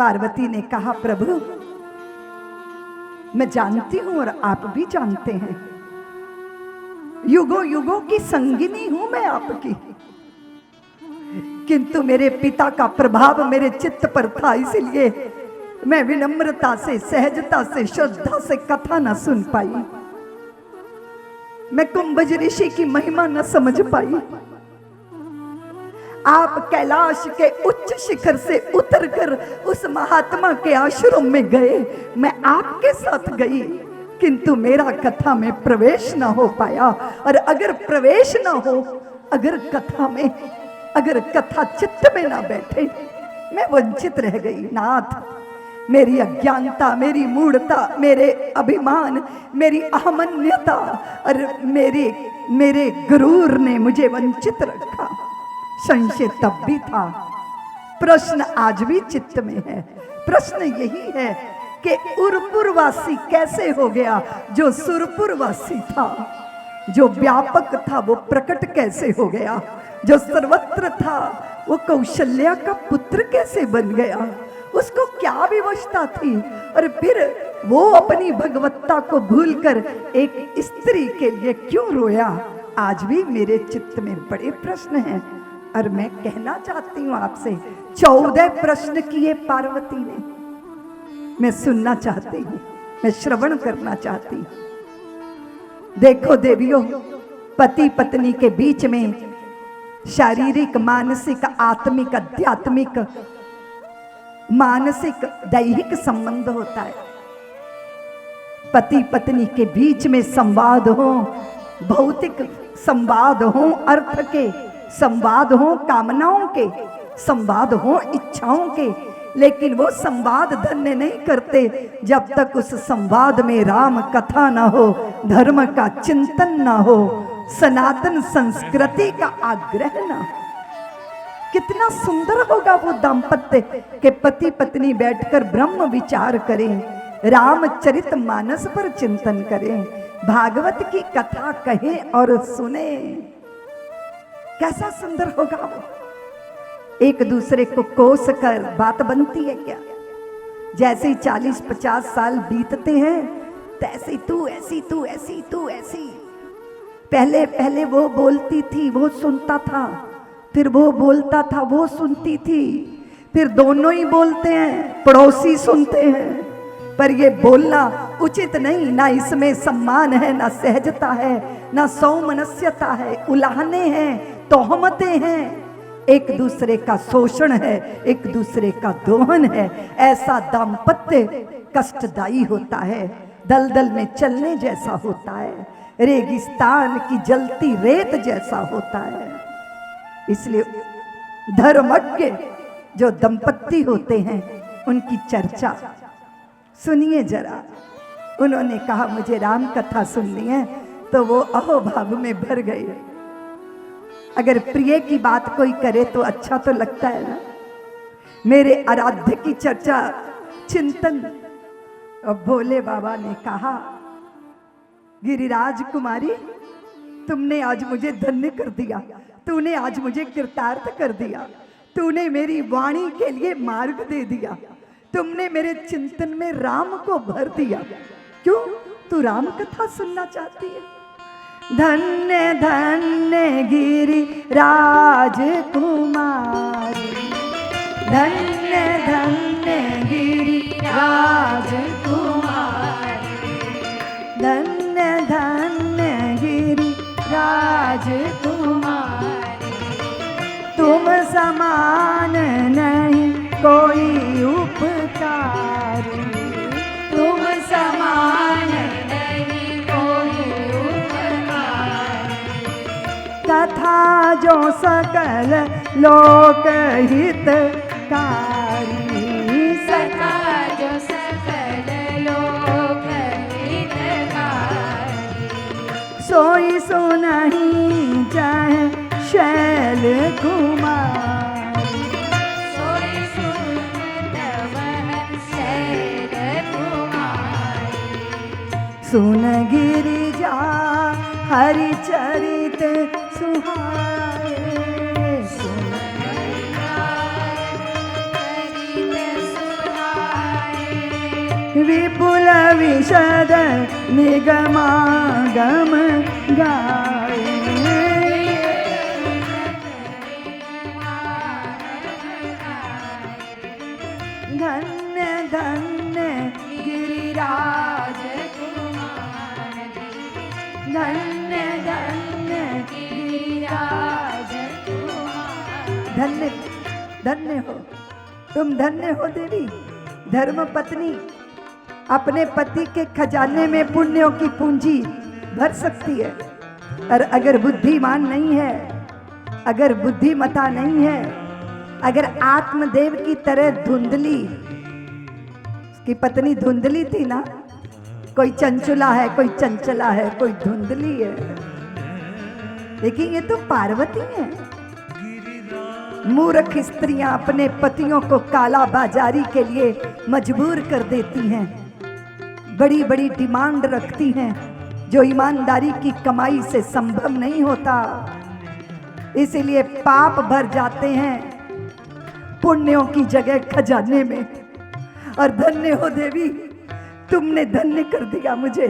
पार्वती ने कहा, प्रभु मैं जानती हूं और आप भी जानते हैं, युगों युगों की संगिनी हूं मैं आपकी, किंतु मेरे पिता का प्रभाव मेरे चित्त पर था, इसलिए मैं विनम्रता से, सहजता से, श्रद्धा से कथा न सुन पाई। मैं कुंभज ऋषि की महिमा न समझ पाई। आप कैलाश के उच्च शिखर से उतरकर उस महात्मा के आश्रम में गए, मैं आपके साथ गई, किंतु मेरा कथा में प्रवेश न हो पाया। और अगर प्रवेश न हो, अगर कथा में, अगर कथा चित्त में ना बैठे, मैं वंचित रह गई। नाथ, मेरी अज्ञानता, मेरी मूढ़ता, मेरे अभिमान, मेरी अहमन्यता और मेरे गुरूर ने मुझे वंचित रखा। संशय तब भी था, प्रश्न आज भी चित्त में है। प्रश्न यही है कि उरपुरवासी कैसे हो गया जो सुरपुरवासी था, जो व्यापक था वो प्रकट कैसे हो गया, जो सर्वत्र था वो कौशल्या का पुत्र कैसे बन गया, उसको क्या विवशता थी, और फिर वो अपनी भगवत्ता को भूलकर एक स्त्री के लिए क्यों रोया। आज भी मेरे चित्त में बड़े प्रश्न हैं और मैं कहना चाहती हूँ आपसे, 14 प्रश्न किए पार्वती ने। मैं सुनना चाहती हूँ, मैं श्रवण करना चाहती हूँ। देखो देवियों, पति पत्नी के बीच में शारीरिक, मानसिक, आत्मिक, आध्यात्मिक, मानसिक, दैहिक संबंध होता है। पति पत्नी के बीच में संवाद हो, भौतिक संवाद हो, अर्थ के संवाद हो, कामनाओं के संवाद हो, इच्छाओं के, लेकिन वो संवाद धन्य नहीं करते जब तक उस संवाद में राम कथा ना हो, धर्म का चिंतन ना हो, सनातन संस्कृति का आग्रह ना हो। कितना सुंदर होगा वो दाम्पत्य के पति पत्नी बैठकर ब्रह्म विचार करें, रामचरित मानस पर चिंतन करें, भागवत की कथा कहें और सुने। कैसा सुंदर होगा वो। एक दूसरे को कोस कर बात बनती है क्या? जैसे ही 40-50 साल बीतते हैं तैसे तू ऐसी, तू ऐसी, तू ऐसी। पहले पहले वो बोलती थी, वो सुनता था, फिर वो बोलता था, वो सुनती थी, फिर दोनों ही बोलते हैं, पड़ोसी सुनते हैं, पर ये बोलना उचित नहीं। ना इसमें सम्मान है, ना सहजता है, ना सौमनस्यता है, उलाहने हैं, तोहमतें हैं, एक दूसरे का शोषण है, एक दूसरे का दोहन है। ऐसा दाम्पत्य कष्टदायी होता है, दलदल में चलने जैसा होता है, रेगिस्तान की जलती रेत जैसा होता है। इसलिए धर्मज्ञ जो दंपत्ति होते हैं उनकी चर्चा सुनिए जरा। उन्होंने कहा मुझे राम कथा सुननी है, तो वो अहोभाव में भर गए। अगर प्रिय की बात कोई करे तो अच्छा तो लगता है ना। मेरे आराध्य की चर्चा, चिंतन। और भोले बाबा ने कहा, गिरिराज कुमारी, तुमने आज मुझे धन्य कर दिया, तूने आज मुझे कृतार्थ कर दिया, तूने मेरी वाणी के लिए मार्ग दे दिया, तुमने मेरे चिंतन में राम को भर दिया। क्यों? तू राम कथा सुनना चाहती है। धन्य धन्य गिरिराज कुमारी, धन्य धन्य गिरिराज कुमारी, धन्य धन्य गिरिराज कुमारी, तुम समान नहीं कोई उपकारी, तुम समान नहीं कोई उपकारी, कथा जो सकल लोक हितकारी, कथा जो सकल लोक हितकारी, सोई सुनहि चाहे शैल कुमारी, सोई सुनत वह शैल कुमारी, सुन गिरिजा हरि चरित सुहाए, सुन चरित सुहाए, विपुल विशद निगमागम गाए। धन्य धन्य गिरिराज कुमार, धन्य धन्य गिरिराज कुमार। धन्य धन्य हो तुम, धन्य हो देवी धर्म पत्नी। अपने पति के खजाने में पुण्यों की पूंजी भर सकती है, और अगर बुद्धिमान नहीं है, अगर बुद्धिमता नहीं है, अगर आत्मदेव की तरह धुंधली, उसकी पत्नी धुंधली थी ना, कोई चंचुला है, कोई चंचला है, कोई धुंधली है, लेकिन ये तो पार्वती है। मूर्ख स्त्रियां अपने पतियों को काला बाजारी के लिए मजबूर कर देती हैं, बड़ी बड़ी डिमांड रखती हैं, जो ईमानदारी की कमाई से संभव नहीं होता। इसीलिए पाप भर जाते हैं पुण्यों की जगह खजाने में। और धन्य हो देवी, तुमने धन्य कर दिया मुझे।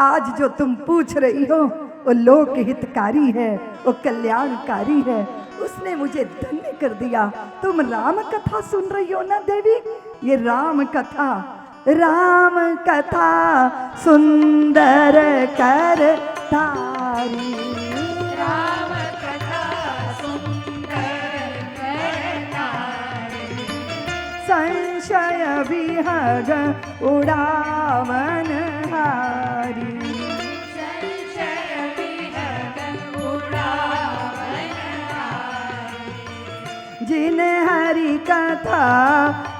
आज जो तुम पूछ रही हो वो लोक हितकारी है, वो कल्याणकारी है, उसने मुझे धन्य कर दिया। तुम राम कथा सुन रही हो ना देवी, ये राम कथा, राम कथा सुंदर कर तारी, राम कथा सुंदर कर तारी। संशय विहग उड़ावन हारी, संशय विहग उड़ावन हारी। जिन हरि कथा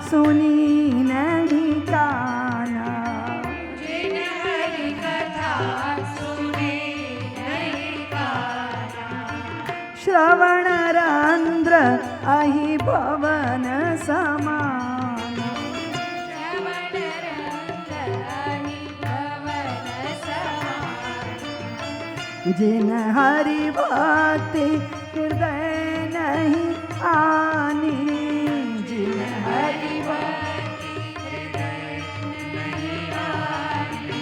सुनी नहीं काना, जिन हरि कथा सुनी नहीं काना। श्रवण रंध्र अहि भवन समान, श्रवण रंध्र अहि भवन समान। जिन हरि भक्ति हृदय नहीं आनी, जिन हरि भक्ति हृदय नहीं आनी।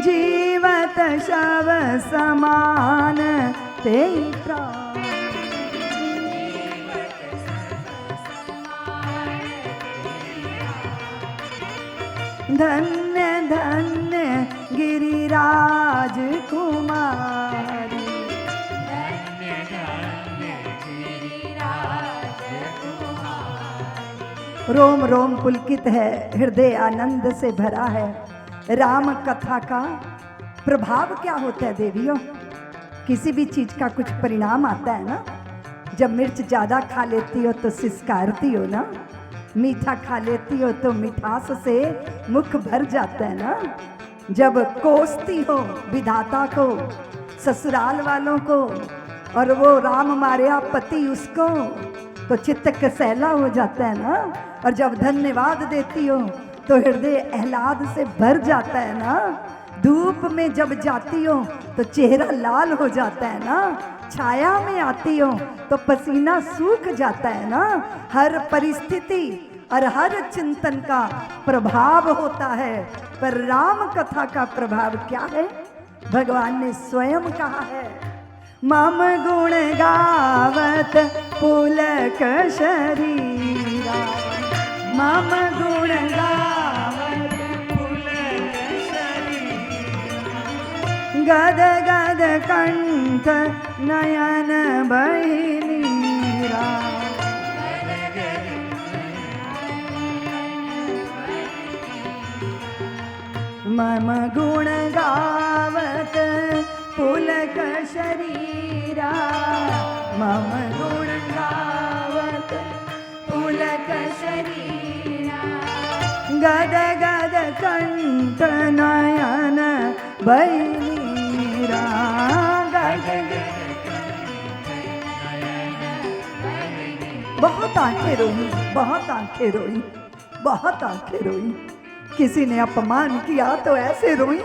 जीवत शव समान ते प्राण, धन्य धन्य गिरिराज कुमारी, धन्य धन्य गिरिराज कुमारी। रोम रोम पुलकित है, हृदय आनंद से भरा है। राम कथा का प्रभाव क्या होता है देवियों? किसी भी चीज का कुछ परिणाम आता है ना। जब मिर्च ज्यादा खा लेती हो तो सिसकारती हो ना, मीठा खा लेती हो तो मिठास से मुख भर जाता है ना। जब कोसती हो विधाता को, ससुराल वालों को, और वो राम मारिया पति उसको, तो चित्त कसैला हो जाता है ना। और जब धन्यवाद देती हो तो हृदय आह्लाद से भर जाता है ना। धूप में जब जाती हो तो चेहरा लाल हो जाता है ना। छाया में आती हो तो पसीना सूख जाता है ना। हर परिस्थिति और हर चिंतन का प्रभाव होता है, पर राम कथा का प्रभाव क्या है? भगवान ने स्वयं कहा है, मम गुण गावत पुलक शरीरा, मम गुण गावत पुलक शरीरा, गद गद कंठ नयन बहिनीरा, मम गुण गावत पुलक शरीरा, मम गुण गावत पुलक शरीरा, गद गद कंठ नयन बहिनीरा, गद बहुत आंखें रोई, बहुत आंखें रोई, बहुत आंखें रोई। किसी ने अपमान किया तो ऐसे रोई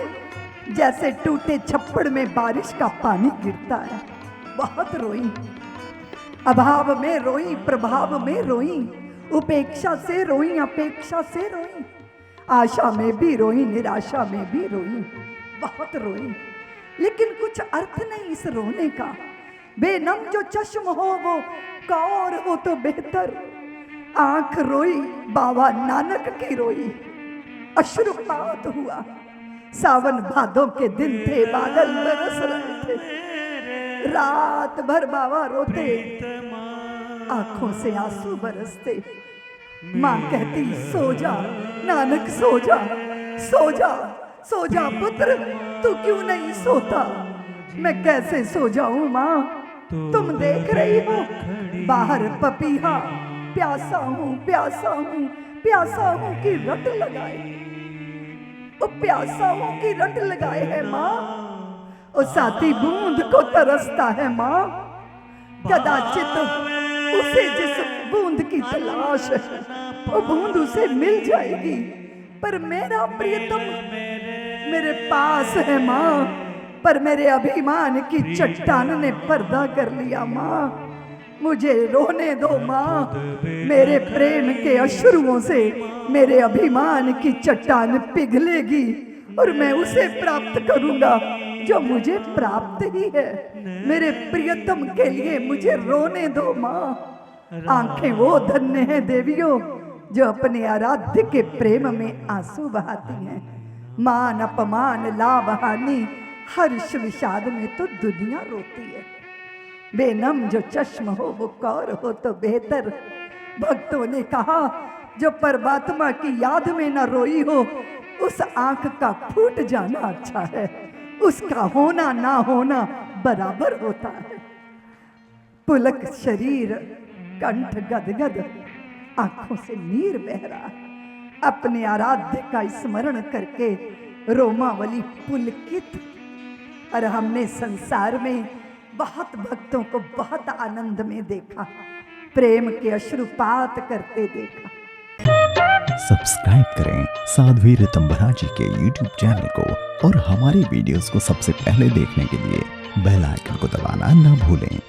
जैसे टूटे छप्पड़ में बारिश का पानी गिरता है। बहुत रोई, अभाव में रोई, प्रभाव में रोई, उपेक्षा से रोई, अपेक्षा से रोई। आशा में भी रोई, निराशा में भी रोई, बहुत रोई, लेकिन कुछ अर्थ नहीं इस रोने का। बेनम जो चश्म हो वो कौर हो तो बेहतर। आंख रोई, बाबा नानक की रोई, अश्रुपात हुआ। सावन भादों के दिन थे, बादल बरस रहे थे, रात भर बाबा रोते, आंखों से आंसू बरसते। माँ कहती सो जा नानक, सो जा, सो जा, सो जा पुत्र, तू क्यों नहीं सोता? मैं कैसे सो जाऊं माँ? तुम देख रही हो बाहर पपीहा, प्यासा हूं, प्यासा हूं, प्यासा हूं कि रट लगाए, ओ प्यासा हूं कि रट लगाए है माँ। ओ साथी बूंद को तरसता है माँ, कदाचित उसे जिस बूंद की तलाश है वो बूंद उसे मिल जाएगी, पर मेरा प्रियतम मेरे पास है माँ, पर मेरे अभिमान की चट्टान ने पर्दा कर लिया माँ। मुझे रोने दो माँ, मेरे प्रेम के अश्रुओं से मेरे अभिमान की चट्टान पिघलेगी और मैं उसे प्राप्त करूंगा जो मुझे प्राप्त ही है। मेरे प्रियतम के लिए मुझे रोने दो माँ। आंखें वो धन्य हैं देवियों जो अपने आराध्य के प्रेम में आंसू बहाती हैं। मान अपमान लाभ हानि हर्ष विषाद में तो दुनिया रोती है। बेनम जो चश्म हो वो कौर हो तो बेहतर। भक्तों ने कहा जो परमात्मा की याद में न रोई हो उस आंख का फूट जाना अच्छा है, उसका होना ना होना बराबर होता है। पुलक शरीर, कंठ गदगद, आंखों से नीर बह रहा, अपने आराध्य का स्मरण करके रोमावली पुलकित। और हमने संसार में बहुत भक्तों को बहुत आनंद में देखा, प्रेम के अश्रुपात करते देखा। सब्सक्राइब करें साध्वी ऋतंभरा जी के YouTube चैनल को और हमारे वीडियोस को सबसे पहले देखने के लिए बेल आइकन को दबाना न भूलें।